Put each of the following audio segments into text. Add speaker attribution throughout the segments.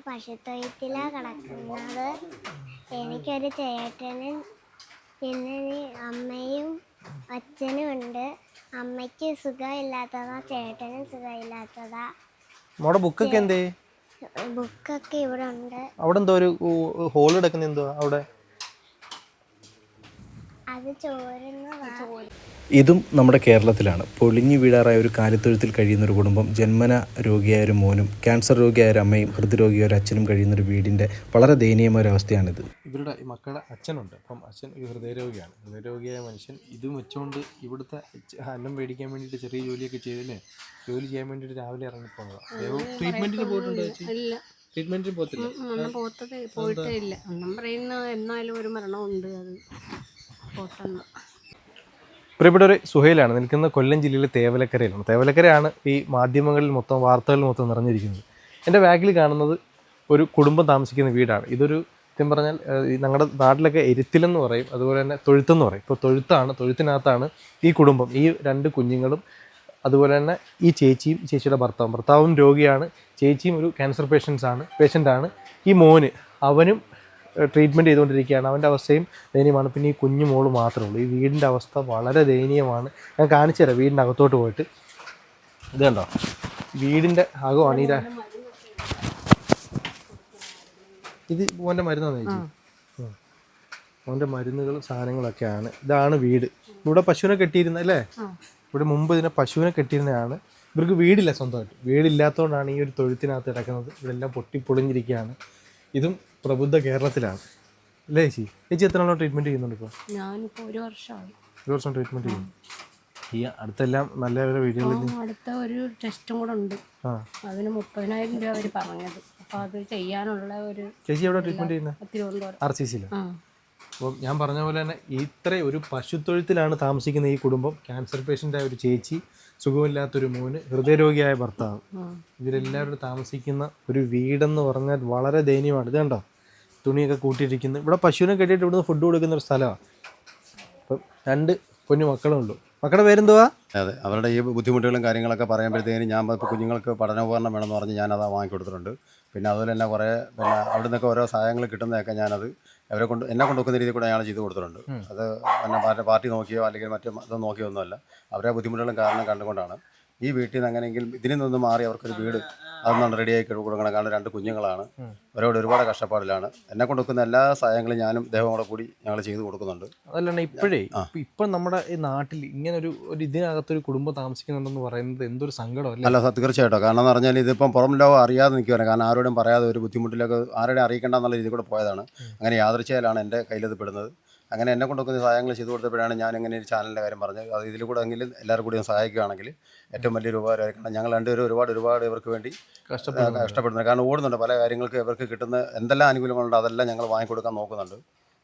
Speaker 1: പശുത്തൊഴുത്തിലാണ് കിടക്കുന്നത്. എനിക്കൊരു ചേട്ടനും പിന്നെ അമ്മയും അച്ഛനും ഉണ്ട്. അമ്മയ്ക്ക് സുഖമില്ലാത്തതാ, ചേട്ടനും സുഖമില്ലാത്തതാ.
Speaker 2: നമ്മുടെ ബുക്കൊക്കെ എന്തേ?
Speaker 1: ബുക്കൊക്കെ ഇവിടെ ഉണ്ട്.
Speaker 2: അവിടെ എന്തോ ഒരു ഹോൾ കിടക്കുന്ന എന്തോ അവിടെ?
Speaker 1: അത് ചോരുന്നതാ.
Speaker 3: ഇതും നമ്മുടെ കേരളത്തിലാണ്. പൊളിഞ്ഞു വീഴാറായ ഒരു കാലിത്തൊഴുത്തിൽ കഴിയുന്ന ഒരു കുടുംബം, ജന്മന രോഗിയായ ഒരു മോനും ക്യാൻസർ രോഗിയായ ഒരു അമ്മയും ഹൃദ്രോഗിയായ ഒരു അച്ഛനും കഴിയുന്ന ഒരു വീടിൻ്റെ വളരെ ദയനീയമായ ഒരു അവസ്ഥയാണിത്.
Speaker 2: ഇവരുടെ മക്കളുടെ അച്ഛനുണ്ട്. അപ്പം അച്ഛൻ ഒരു ഹൃദയരോഗിയാണ്. ഹൃദയരോഗിയായ മനുഷ്യൻ ഇതും വെച്ചുകൊണ്ട് ഇവിടുത്തെ അന്നം മേടിക്കാൻ വേണ്ടിയിട്ട് ചെറിയ ജോലിയൊക്കെ ചെയ്തില്ലേ, ജോലി ചെയ്യാൻ വേണ്ടിയിട്ട് രാവിലെ ഇറങ്ങിപ്പോകുന്നതാണ്. ട്രീറ്റ്മെൻറ്റിന് പോയിട്ടുണ്ട്? ട്രീറ്റ്മെൻറ്റിന്
Speaker 4: പോയിട്ടേ ഇല്ല. ഒന്നും പറയുന്ന എന്നാലും ഒരു മരണമുണ്ട്, അത് പോട്ടെന്ന്.
Speaker 2: പ്രിയപ്പെട്ടവർ, സുഹൈലാണ് നിൽക്കുന്ന കൊല്ലം ജില്ലയിലെ തേവലക്കരയിലാണ്. തേവലക്കരയാണ് ഈ മാധ്യമങ്ങളിൽ മൊത്തം, വാർത്തകളിൽ മൊത്തം നിറഞ്ഞിരിക്കുന്നത്. എൻ്റെ ബാക്കിൽ കാണുന്നത് ഒരു കുടുംബം താമസിക്കുന്ന വീടാണ്. ഇതൊരു സത്യം പറഞ്ഞാൽ ഞങ്ങളുടെ നാട്ടിലൊക്കെ എരുത്തിലെന്ന് പറയും, അതുപോലെ തന്നെ തൊഴുത്തെന്ന് പറയും. ഇപ്പോൾ തൊഴുത്തിനകത്താണ് ഈ കുടുംബം, ഈ 2 കുഞ്ഞുങ്ങളും അതുപോലെ തന്നെ ഈ ചേച്ചിയും ചേച്ചിയുടെ ഭർത്താവും രോഗിയാണ്. ചേച്ചിയും ഒരു ക്യാൻസർ പേഷ്യൻ്റാണ്. ഈ മോന്, അവനും ട്രീറ്റ്മെൻറ്റ് ചെയ്തുകൊണ്ടിരിക്കുകയാണ്. അവൻ്റെ അവസ്ഥയും ദയനീയമാണ്. പിന്നെ ഈ കുഞ്ഞു മോള് മാത്രമേ ഉള്ളൂ. ഈ വീടിൻ്റെ അവസ്ഥ വളരെ ദയനീയമാണ്. ഞാൻ കാണിച്ചു തരാം വീടിൻ്റെ അകത്തോട്ട് പോയിട്ട്. ഇത് കണ്ടോ, വീടിൻ്റെ അകമാണ് ഇത് മോൻ്റെ മരുന്നാണ് ചേച്ചി. മോൻ്റെ മരുന്നുകൾ സാധനങ്ങളൊക്കെയാണ്. ഇതാണ് വീട്. ഇവിടെ പശുവിനെ കെട്ടിയിരുന്നല്ലേ? ഇവിടെ മുമ്പ് ഇതിനെ പശുവിനെ കെട്ടിയിരുന്നതാണ്. ഇവർക്ക് വീടില്ല, സ്വന്തമായിട്ട് വീടില്ലാത്തതുകൊണ്ടാണ് ഈ ഒരു തൊഴുത്തിനകത്ത് കിടക്കുന്നത്. ഇവിടെല്ലാം പൊട്ടിപ്പൊളിഞ്ഞിരിക്കുകയാണ്. ഇതും പ്രബുദ്ധ കേരളത്തിലാണ് അല്ലേ ചേച്ചി? ചേച്ചി എത്ര നാളോ ട്രീറ്റ്മെൻറ്റ് ചെയ്യുന്നുണ്ട് ഇപ്പോൾ?
Speaker 4: ഞാനിപ്പോൾ 1 വർഷമായി.
Speaker 2: 1 വർഷം ട്രീറ്റ്മെൻറ്റ് ചെയ്യുന്നു. ഈ അടുത്തെല്ലാം നല്ല വീടുകളിൽ
Speaker 4: അടുത്ത ഒരു ടെസ്റ്റും കൂടെ ഉണ്ട്. അതിന് 30,000 രൂപ അവർ പറഞ്ഞത്. അപ്പോൾ അത് ചെയ്യാനുള്ള ഒരു...
Speaker 2: ചേച്ചി എവിടെ ട്രീറ്റ്മെൻറ്റ് ചെയ്യുന്നത്?
Speaker 4: തിരുവനന്തപുരം
Speaker 2: RCCയിലാണ്. അപ്പോൾ ഞാൻ പറഞ്ഞ പോലെ തന്നെ ഇത്രയും ഒരു പശുത്തൊഴുത്തിലാണ് താമസിക്കുന്ന ഈ കുടുംബം. ക്യാൻസർ പേഷ്യൻ്റായ ഒരു ചേച്ചി, സുഖമില്ലാത്തൊരു മോന്, ഹൃദയരോഗിയായ ഭർത്താവ്, ഇവരെല്ലാവരും താമസിക്കുന്ന ഒരു വീടെന്ന് പറഞ്ഞാൽ വളരെ ദയനീയമാണ്. ഇത് കണ്ടോ, തുണിയൊക്കെ കൂട്ടിയിരിക്കുന്നു. ഇവിടെ പശുവിനെ കെട്ടിയിട്ട് ഇവിടുന്ന് ഫുഡ് കൊടുക്കുന്ന ഒരു സ്ഥലമാണ്. അപ്പം 2 കുഞ്ഞു മക്കളും ഉള്ളൂ. മക്കളുടെ പേരെന്തുവാ?
Speaker 5: അതെ, അവരുടെ ഈ ബുദ്ധിമുട്ടുകളും കാര്യങ്ങളൊക്കെ പറയുമ്പോഴത്തേക്കും ഞാൻ ഇപ്പോൾ കുഞ്ഞുങ്ങൾക്ക് പഠനോപകരണം വേണമെന്ന് പറഞ്ഞ് ഞാനത് വാങ്ങിക്കൊടുത്തിട്ടുണ്ട്. പിന്നെ അതുപോലെ തന്നെ അവിടെ നിന്നൊക്കെ ഓരോ സഹായങ്ങൾ കിട്ടുന്നതൊക്കെ ഞാനത് എന്നെ കൊണ്ടുവെക്കുന്ന രീതിയിൽ കൂടെ അയാൾ ചെയ്ത് കൊടുത്തിട്ടുണ്ട്. അത് പിന്നെ പാർട്ടി നോക്കിയോ അല്ലെങ്കിൽ ഇത് നോക്കിയോ ഒന്നുമല്ല, അവരെ ബുദ്ധിമുട്ടുകളും കാരണം കണ്ടുകൊണ്ടാണ് ഈ വീട്ടിൽ നിന്ന് അങ്ങനെയെങ്കിൽ ഇതിൽ നിന്ന് മാറി അവർക്കൊരു വീട് അതൊന്നും റെഡിയാക്കി കൊടുക്കണം. കാരണം 2 കുഞ്ഞുങ്ങളാണ്, അവരോട് ഒരുപാട് കഷ്ടപ്പാടിലാണ്. എന്നെ കൊണ്ടുവെക്കുന്ന എല്ലാ സഹായങ്ങളും ഞാനും ദേഹം കൂടി ഞങ്ങൾ ചെയ്തു കൊടുക്കുന്നുണ്ട്.
Speaker 2: അതല്ല, ഇപ്പം നമ്മുടെ ഈ നാട്ടിൽ ഇങ്ങനെ ഒരു ഇതിനകത്തൊരു കുടുംബം താമസിക്കുന്നുണ്ടെന്ന് പറയുന്നത് എന്തൊരു സങ്കടമല്ല?
Speaker 5: അല്ല, തീർച്ചയായിട്ടും. കാരണം എന്ന് പറഞ്ഞാൽ ഇതിപ്പം പുറം ലോകം അറിയാതെ നിൽക്കുകയാണ്. കാരണം ആരോടും പറയാതെ ഒരു ബുദ്ധിമുട്ടിലൊക്കെ ആരോടും അറിയിക്കേണ്ട എന്നുള്ള രീതിയിൽ കൂടെ പോയതാണ്. അങ്ങനെ യാദൃച്ഛയിലാണ് എൻ്റെ കയ്യിലത് പെടുന്നത്. അങ്ങനെ എന്നെ കൊണ്ടൊക്കെ സഹായങ്ങൾ ചെയ്തു കൊടുത്തപ്പോഴാണ് ഞാൻ ഇങ്ങനെ ഒരു ചാനലിൻ്റെ കാര്യം പറഞ്ഞത്. അത് ഇതിൽ കൂടെ എങ്കിലും എല്ലാവരും കൂടി സഹായിക്കുകയാണെങ്കിൽ ഏറ്റവും വലിയൊരു ഉപകാരമായിരിക്കണം. ഞങ്ങൾ 2 പേരും ഒരുപാട് ഇവർക്ക് വേണ്ടി കഷ്ടപ്പെടുന്നുണ്ട്. കാരണം ഓടുന്നുണ്ട്, പല കാര്യങ്ങൾക്ക് ഇവർക്ക് കിട്ടുന്ന എന്തെല്ലാം ആനുകൂല്യങ്ങളുണ്ടോ അതെല്ലാം ഞങ്ങൾ വാങ്ങിക്കൊടുക്കാൻ നോക്കുന്നുണ്ട്.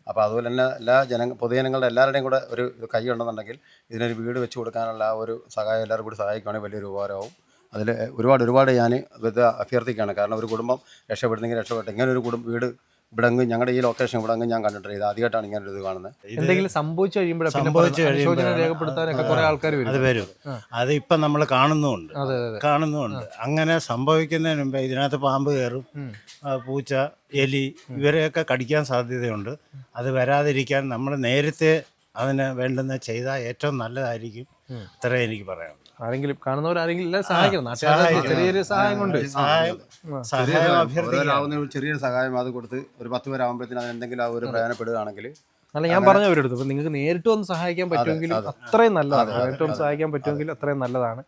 Speaker 5: അപ്പോൾ അതുപോലെ തന്നെ എല്ലാ പൊതുജനങ്ങളുടെ എല്ലാവരുടെയും കൂടെ ഒരു കൈ ഉണ്ടെന്നുണ്ടെങ്കിൽ ഇതിനൊരു വീട് വെച്ച് കൊടുക്കാനുള്ള ആ ഒരു സഹായം എല്ലാവരും കൂടി സഹായിക്കുകയാണെങ്കിൽ വലിയൊരു ഉപകാരമാവും. അതിൽ ഒരുപാട് ഞാൻ ഇത് അഭ്യർത്ഥിക്കുകയാണ്. കാരണം ഒരു കുടുംബം രക്ഷപ്പെടുന്നെങ്കിൽ രക്ഷപ്പെട്ടെ. ഇങ്ങനെ ഒരു വീട് ഇവിടെ ഞങ്ങളുടെ ഈ ലൊക്കേഷൻ ഇവിടെ ഞാൻ കണ്ടിട്ടില്ല. ഇത് ആദ്യമായിട്ടാണ് ഇങ്ങനെ ഒരു ഇത് കാണുന്നത്.
Speaker 2: എന്തെങ്കിലും സംഭവിച്ചു കഴിയുമ്പോൾ രേഖപ്പെടുത്താനൊക്കെ കുറെ ആൾക്കാർ വരും.
Speaker 6: അത് ഇപ്പം നമ്മൾ കാണുന്നുമുണ്ട്. അങ്ങനെ സംഭവിക്കുന്നതിന് മുമ്പ് ഇതിനകത്ത് പാമ്പ് കയറും, പൂച്ച, എലി ഇവരെയൊക്കെ കടിക്കാൻ സാധ്യതയുണ്ട്. അത് വരാതിരിക്കാൻ നമ്മൾ നേരത്തെ അതിന് വേണ്ടുന്ന ചെയ്താൽ ഏറ്റവും നല്ലതായിരിക്കും. ഇത്രയും എനിക്ക് പറയാം.
Speaker 2: ആരെങ്കിലും കാണുന്നവരാരെങ്കിലും സഹായിക്കണം. ചെറിയൊരു സഹായം കൊണ്ട്
Speaker 5: ചെറിയൊരു സഹായം അത് കൊടുത്ത് ഒരു 10 പേരാകുമ്പോഴത്തേന് അതിനെന്തെങ്കിലും ആ ഒരു പ്രയോജനപ്പെടുകയാണെങ്കിൽ.
Speaker 2: അല്ല, ഞാൻ പറഞ്ഞവരെടുത്തു, അപ്പം നിങ്ങൾക്ക് നേരിട്ട് വന്ന് സഹായിക്കാൻ പറ്റുമെങ്കിലും അത്രയും നല്ലതാണ്. നേരിട്ട് വന്ന് സഹായിക്കാൻ പറ്റുമെങ്കിൽ അത്രയും നല്ലതാണ്.